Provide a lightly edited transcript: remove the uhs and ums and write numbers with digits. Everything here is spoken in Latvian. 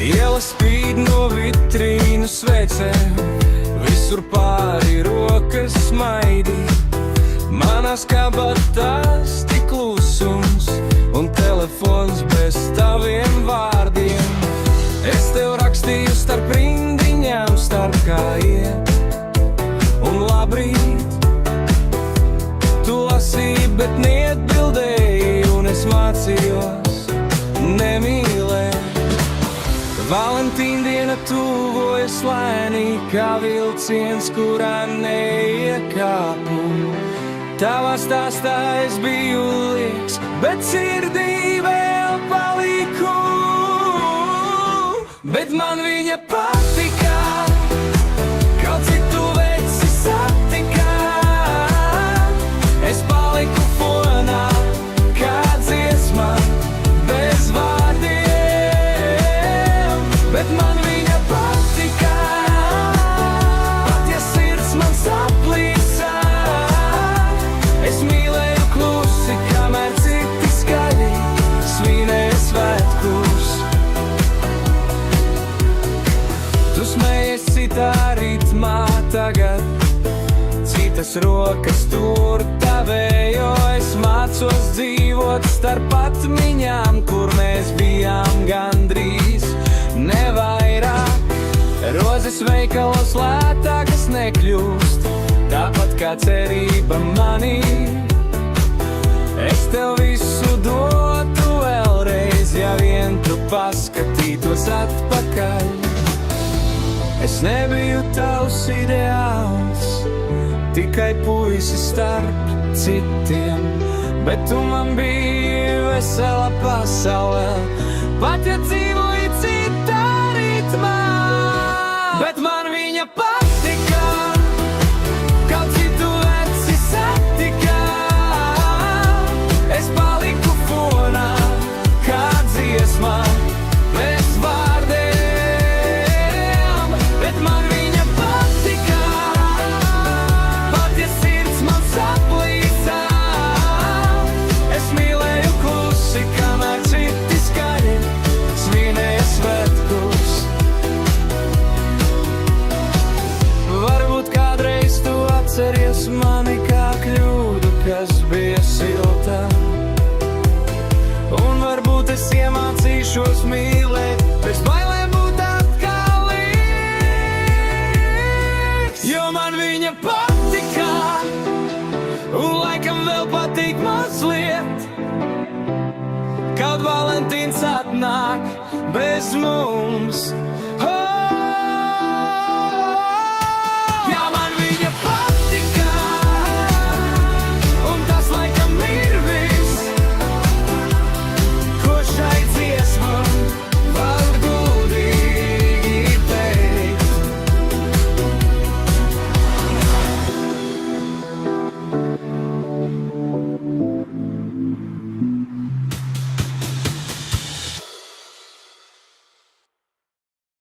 Iela spīd no vitrīnu svecēm, visur pāri rokas smaidī. Manās kabatās tik klusums un telefons bez taviem vārdiem. Es tev rakstīju starp rindiņām, starp kā iet un labrīt. Tu lasīji, bet neatbildēji, un es mācījos nemīlēt. Valentīna diena tuvojas lēnī, kā vilciens, kurā neiekāpu. Tavā stāstā es biju lieks, bet sirdī vēl paliku. Bet man viņa patika, kaut citu veci satika. Es paliku fonā, kā dziesma, bez vārdiem. Bet man viņa patika, pat ja sirds man saplīsa. Es mīlēju klusi, kamēr citi skaļi svinēja svētkus. Tu smējies citā ritmā tagad, citas rokas tur tavējo. Es mācos dzīvot starp atmiņām, kur mēs bijām gandrīz nevairāk. Rozes veikalos lētākas nekļūst, tāpat kā cerība manī. Es tev visu dotu vēlreiz, ja vien tu paskatītos atpakaļ. Es nebiju tavs ideāls, tikai puisis starp citiem, bet tu man biji vesela pasaule, pat ja dzīvoji citā ritmā. Bet man viņa patika, kaut citu veci satika. Es paliku fonā, kā dziesma, bez vārdiem. Bet man viņa patika, pat ja sirds man saplīsa. Es mīlēju klusi, kamēr citi skaļi svinēja svētkus. Varbūt kādreiz tu atceries mani kā kļūdu, kas bija silta. Un varbūt es iemācīšos mīlēt, bez bailēm būt atkal līdz. Jo man viņa patika, un laikam vēl patīk mazliet. Kaut Valentīns atnāk bez mums.